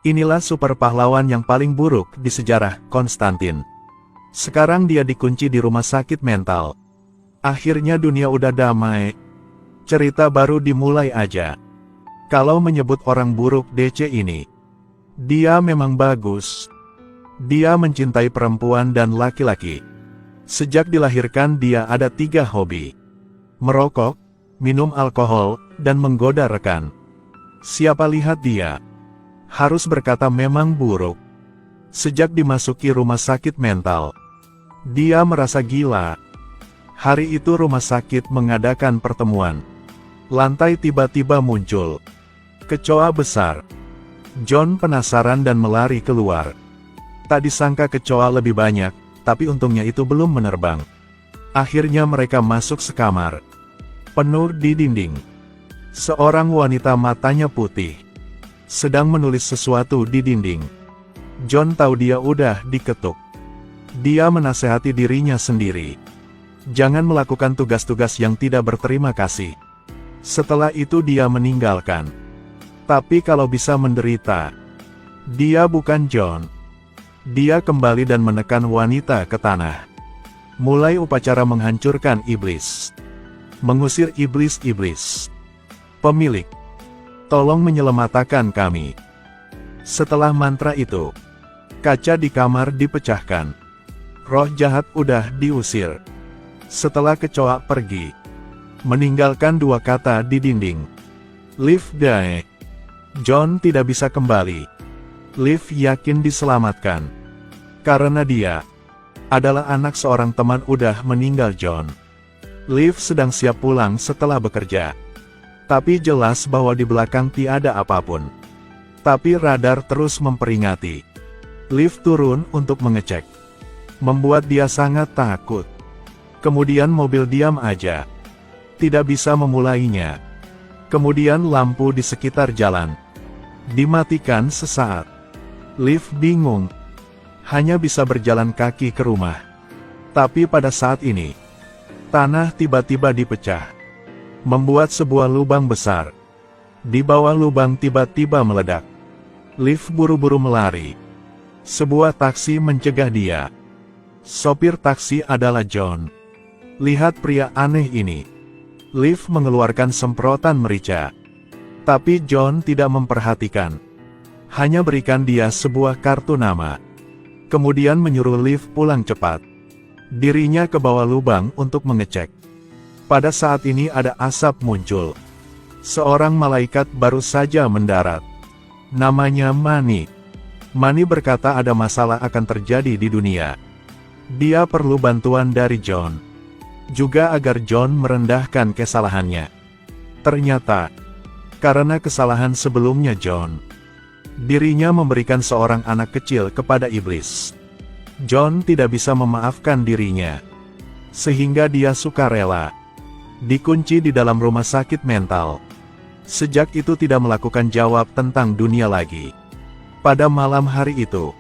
Inilah super pahlawan yang paling buruk di sejarah, Konstantin. Sekarang dia dikunci di rumah sakit mental. Akhirnya dunia udah damai. Cerita baru dimulai aja. Kalau menyebut orang buruk DC ini, dia memang bagus. Dia mencintai perempuan dan laki-laki. Sejak dilahirkan dia ada 3 hobi. Merokok, minum alkohol, dan menggoda rekan. Siapa lihat dia harus berkata memang buruk. Sejak dimasuki rumah sakit mental, dia merasa gila. Hari itu rumah sakit mengadakan pertemuan. Lantai tiba-tiba muncul kecoa besar. John penasaran dan melari keluar. Tak disangka kecoa lebih banyak, tapi untungnya itu belum menerbang. Akhirnya mereka masuk sekamar penuh di dinding. Seorang wanita matanya putih sedang menulis sesuatu di dinding. John tahu dia udah diketuk. Dia menasehati dirinya sendiri. Jangan melakukan tugas-tugas yang tidak berterima kasih. Setelah itu dia meninggalkan. Tapi kalau bisa menderita, dia bukan John. Dia kembali dan menekan wanita ke tanah. Mulai upacara menghancurkan iblis. Mengusir iblis-iblis. Pemilik, tolong menyelamatkan kami. Setelah mantra itu, kaca di kamar dipecahkan. Roh jahat udah diusir. Setelah kecoa pergi, meninggalkan 2 kata di dinding. Liv die. John tidak bisa kembali. Liv yakin diselamatkan. Karena dia adalah anak seorang teman udah meninggal John. Liv sedang siap pulang setelah bekerja. Tapi jelas bahwa di belakang tiada apapun. Tapi radar terus memperingati. Liv turun untuk mengecek. Membuat dia sangat takut. Kemudian mobil diam aja. Tidak bisa memulainya. Kemudian lampu di sekitar jalan dimatikan sesaat. Liv bingung. Hanya bisa berjalan kaki ke rumah. Tapi pada saat ini, tanah tiba-tiba dipecah. Membuat sebuah lubang besar. Di bawah lubang tiba-tiba meledak. Liv buru-buru melari. Sebuah taksi mencegah dia. Sopir taksi adalah John. Lihat pria aneh ini. Liv mengeluarkan semprotan merica. Tapi John tidak memperhatikan. Hanya berikan dia sebuah kartu nama. Kemudian menyuruh Liv pulang cepat. Dirinya ke bawah lubang untuk mengecek. Pada saat ini ada asap muncul. Seorang malaikat baru saja mendarat. Namanya Mani. Mani berkata ada masalah akan terjadi di dunia. Dia perlu bantuan dari John. Juga agar John merendahkan kesalahannya. Ternyata, karena kesalahan sebelumnya John, dirinya memberikan seorang anak kecil kepada iblis. John tidak bisa memaafkan dirinya. Sehingga dia sukarela dikunci di dalam rumah sakit mental. Sejak itu tidak melakukan jawab tentang dunia lagi. Pada malam hari itu,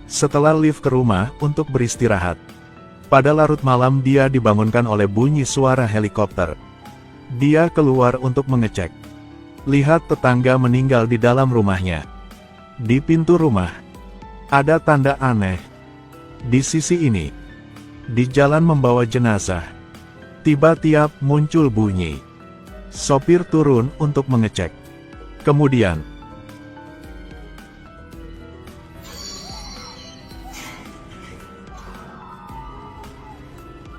setelah Liv ke rumah untuk beristirahat, pada larut malam dia dibangunkan oleh bunyi suara helikopter. Dia keluar untuk mengecek. Lihat tetangga meninggal di dalam rumahnya. Di pintu rumah, ada tanda aneh. Di sisi ini, di jalan membawa jenazah, tiba-tiba muncul bunyi. Sopir turun untuk mengecek. Kemudian,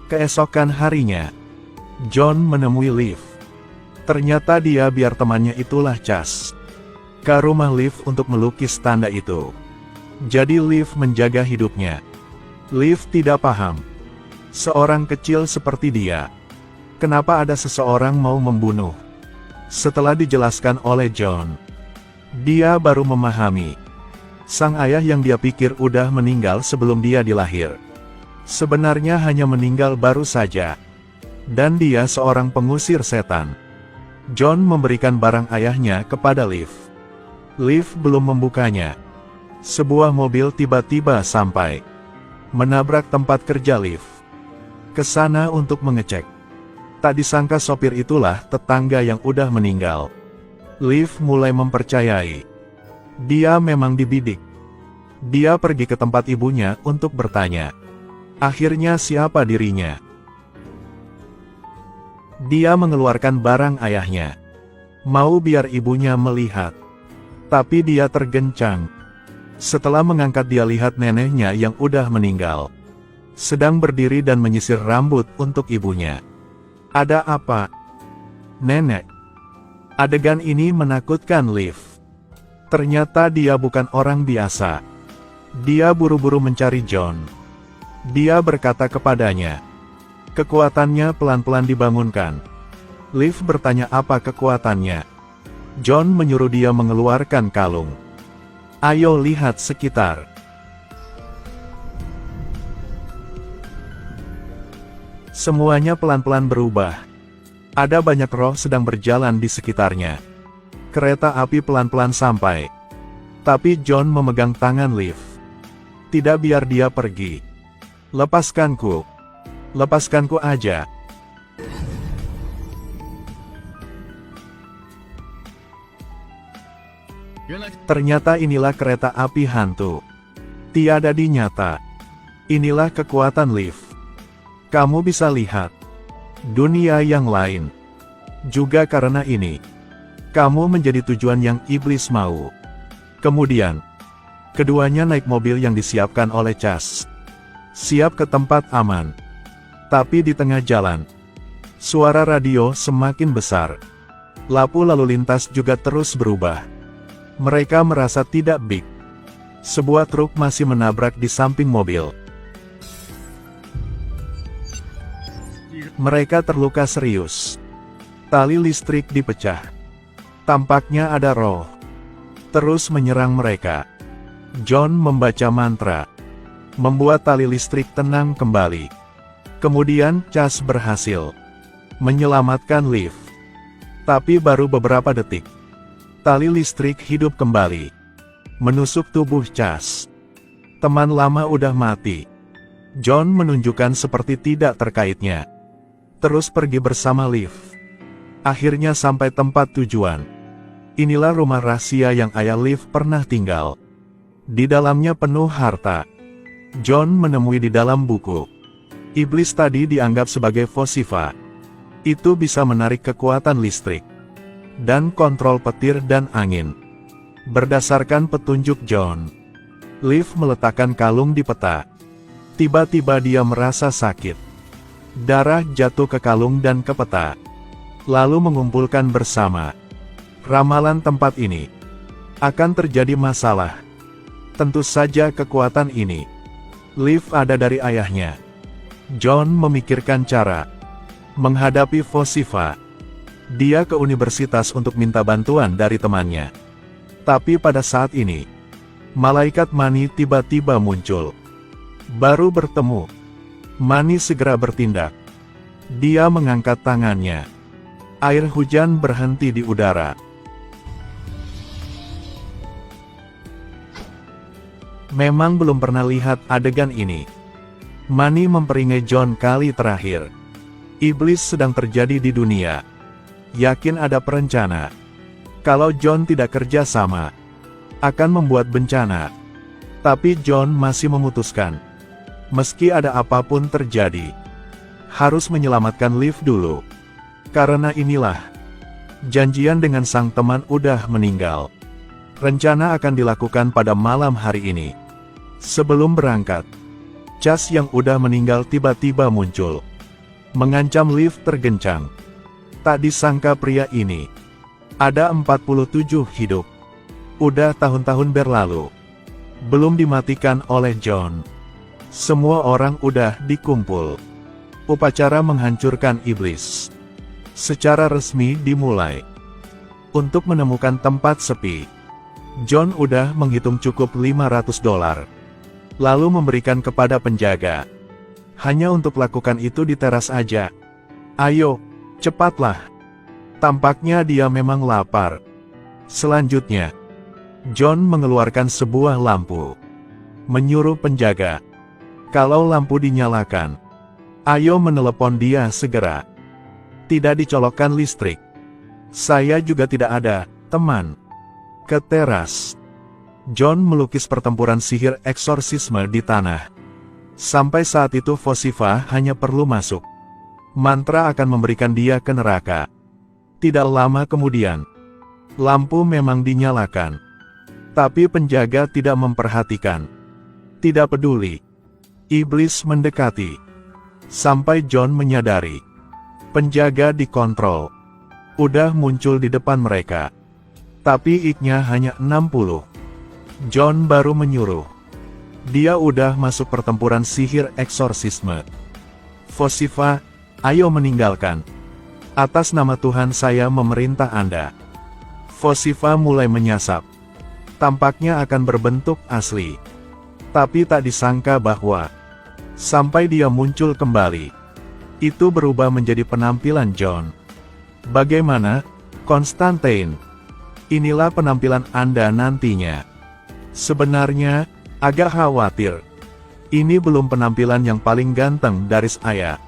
keesokan harinya, John menemui Liv. Ternyata dia biar temannya itulah Chas ke rumah Liv untuk melukis tanda itu. Jadi Liv menjaga hidupnya. Liv tidak paham. Seorang kecil seperti dia, kenapa ada seseorang mau membunuh? Setelah dijelaskan oleh John, dia baru memahami. Sang ayah yang dia pikir udah meninggal sebelum dia dilahir, sebenarnya hanya meninggal baru saja. Dan dia seorang pengusir setan. John memberikan barang ayahnya kepada Liv. Liv belum membukanya. Sebuah mobil tiba-tiba sampai, menabrak tempat kerja Liv. Ke sana untuk mengecek. Tak disangka sopir itulah tetangga yang udah meninggal. Liv mulai mempercayai Dia memang dibidik. Dia pergi ke tempat ibunya untuk bertanya. Akhirnya siapa dirinya? Dia mengeluarkan barang ayahnya. Mau biar ibunya melihat. Tapi dia tergencang. Setelah mengangkat dia lihat neneknya yang udah meninggal. Sedang berdiri dan menyisir rambut untuk ibunya. Ada apa? Nenek. Adegan ini menakutkan Liv. Ternyata dia bukan orang biasa. Dia buru-buru mencari John. Dia berkata kepadanya. Kekuatannya pelan-pelan dibangunkan. Liv bertanya apa kekuatannya. John menyuruh dia mengeluarkan kalung. Ayo lihat sekitar. Semuanya pelan-pelan berubah. Ada banyak roh sedang berjalan di sekitarnya. Kereta api pelan-pelan sampai. Tapi John memegang tangan Liv. Tidak biar dia pergi. Lepaskanku. Lepaskanku aja. Ternyata inilah kereta api hantu. Tiada dinyata. Inilah kekuatan Liv. Kamu bisa lihat dunia yang lain. Juga karena ini, kamu menjadi tujuan yang iblis mau. Kemudian, keduanya naik mobil yang disiapkan oleh Chas. Siap ke tempat aman. Tapi di tengah jalan, suara radio semakin besar. Lampu lalu lintas juga terus berubah. Mereka merasa tidak big. Sebuah truk masih menabrak di samping mobil. Mereka terluka serius. Tali listrik dipecah. Tampaknya ada roh terus menyerang mereka. John membaca mantra, membuat tali listrik tenang kembali. Kemudian Chas berhasil menyelamatkan Liv. Tapi baru beberapa detik, tali listrik hidup kembali, menusuk tubuh Chas. Teman lama udah mati. John menunjukkan seperti tidak terkaitnya. Terus pergi bersama Liv. Akhirnya sampai tempat tujuan. Inilah rumah rahasia yang ayah Liv pernah tinggal. Di dalamnya penuh harta. John menemui di dalam buku. Iblis tadi dianggap sebagai Vosiva. Itu bisa menarik kekuatan listrik dan kontrol petir dan angin. Berdasarkan petunjuk John, Liv meletakkan kalung di peta. Tiba-tiba dia merasa sakit. Darah jatuh ke kalung dan ke peta. Lalu mengumpulkan bersama. Ramalan tempat ini akan terjadi masalah. Tentu saja kekuatan ini Liv ada dari ayahnya. John memikirkan cara menghadapi Vosiva. Dia ke universitas untuk minta bantuan dari temannya. Tapi pada saat ini, malaikat Mani tiba-tiba muncul. Baru bertemu, Mani segera bertindak. Dia mengangkat tangannya. Air hujan berhenti di udara. Memang belum pernah lihat adegan ini. Mani memperingai John kali terakhir. Iblis sedang terjadi di dunia. Yakin ada perencana. Kalau John tidak kerja sama, akan membuat bencana. Tapi John masih memutuskan. Meski ada apapun terjadi, harus menyelamatkan Liv dulu. Karena inilah, janjian dengan sang teman udah meninggal. Rencana akan dilakukan pada malam hari ini. Sebelum berangkat, Chas yang udah meninggal tiba-tiba muncul. Mengancam Liv tergencang. Tak disangka pria ini ada 47 hidup. Udah tahun-tahun berlalu. Belum dimatikan oleh John. Semua orang udah dikumpul. Upacara menghancurkan iblis secara resmi dimulai. Untuk menemukan tempat sepi, John udah menghitung cukup $500. Lalu memberikan kepada penjaga. Hanya untuk lakukan itu di teras aja. Ayo, cepatlah. Tampaknya dia memang lapar. Selanjutnya, John mengeluarkan sebuah lampu. Menyuruh penjaga. Kalau lampu dinyalakan, ayo menelepon dia segera. Tidak dicolokkan listrik. Saya juga tidak ada, teman. Ke teras. John melukis pertempuran sihir eksorsisme di tanah. Sampai saat itu Vosiva hanya perlu masuk. Mantra akan memberikan dia ke neraka. Tidak lama kemudian, lampu memang dinyalakan. Tapi penjaga tidak memperhatikan. Tidak peduli. Iblis mendekati. Sampai John menyadari. Penjaga dikontrol. Udah muncul di depan mereka. Tapi IQ-nya hanya 60. John baru menyuruh. Dia udah masuk pertempuran sihir eksorsisme. Vosiva, ayo meninggalkan. Atas nama Tuhan saya memerintah Anda. Vosiva mulai menyasap. Tampaknya akan berbentuk asli. Tapi tak disangka bahwa sampai dia muncul kembali, itu berubah menjadi penampilan John. Bagaimana, Konstantin? Inilah penampilan Anda nantinya. Sebenarnya, agak khawatir. Ini belum penampilan yang paling ganteng dari saya.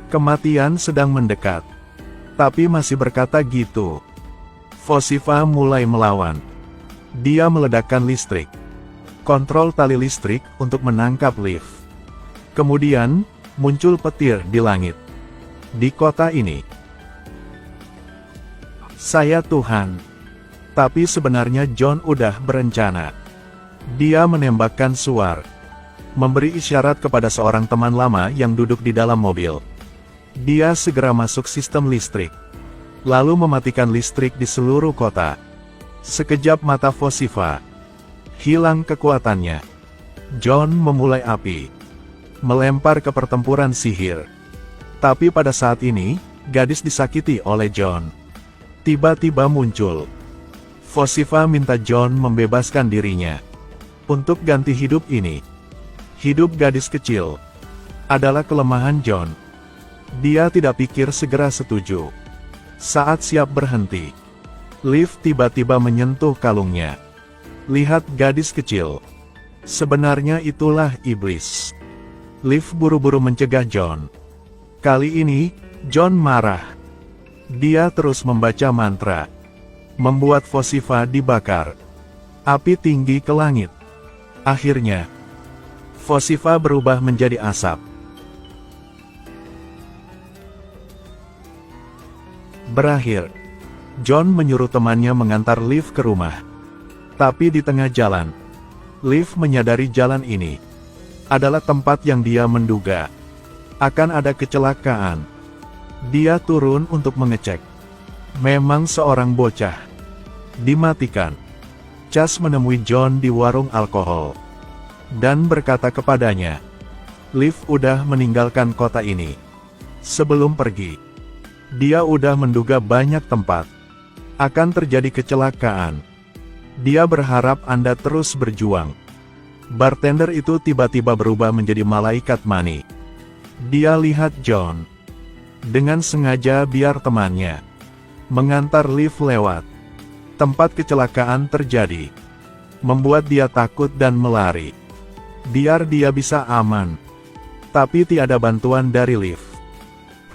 Kematian sedang mendekat. Tapi masih berkata gitu. Vosiva mulai melawan. Dia meledakkan listrik. Kontrol tali listrik untuk menangkap lift. Kemudian, muncul petir di langit. Di kota ini. Saya Tuhan. Tapi sebenarnya John udah berencana. Dia menembakkan suar. Memberi isyarat kepada seorang teman lama yang duduk di dalam mobil. Dia segera masuk sistem listrik. Lalu mematikan listrik di seluruh kota. Sekejap mata Vosiva hilang kekuatannya. John memulai api. Melempar ke pertempuran sihir. Tapi pada saat ini, gadis disakiti oleh John. Tiba-tiba muncul. Vosiva minta John membebaskan dirinya. Untuk ganti hidup ini. Hidup gadis kecil adalah kelemahan John. Dia tidak pikir segera setuju. Saat siap berhenti, lift tiba-tiba menyentuh kalungnya. Lihat gadis kecil. Sebenarnya itulah iblis. Lift buru-buru mencegah John. Kali ini, John marah. Dia terus membaca mantra. Membuat Vosiva dibakar. Api tinggi ke langit. Akhirnya, Vosiva berubah menjadi asap. Berakhir, John menyuruh temannya mengantar lift ke rumah. Tapi di tengah jalan, lift menyadari jalan ini adalah tempat yang dia menduga akan ada kecelakaan. Dia turun untuk mengecek. Memang seorang bocah. Dimatikan. Chas menemui John di warung alkohol. Dan berkata kepadanya, Liv udah meninggalkan kota ini. Sebelum pergi, dia udah menduga banyak tempat akan terjadi kecelakaan. Dia berharap Anda terus berjuang. Bartender itu tiba-tiba berubah menjadi malaikat mani. Dia lihat John. Dengan sengaja biar temannya mengantar Liv lewat tempat kecelakaan terjadi. Membuat dia takut dan melari. Biar dia bisa aman. Tapi tiada bantuan dari Liv.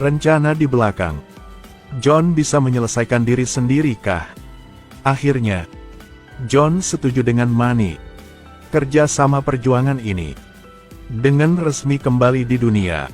Rencana di belakang. John bisa menyelesaikan diri sendiri kah? Akhirnya, John setuju dengan Manny. Kerja sama perjuangan ini. Dengan resmi kembali di dunia.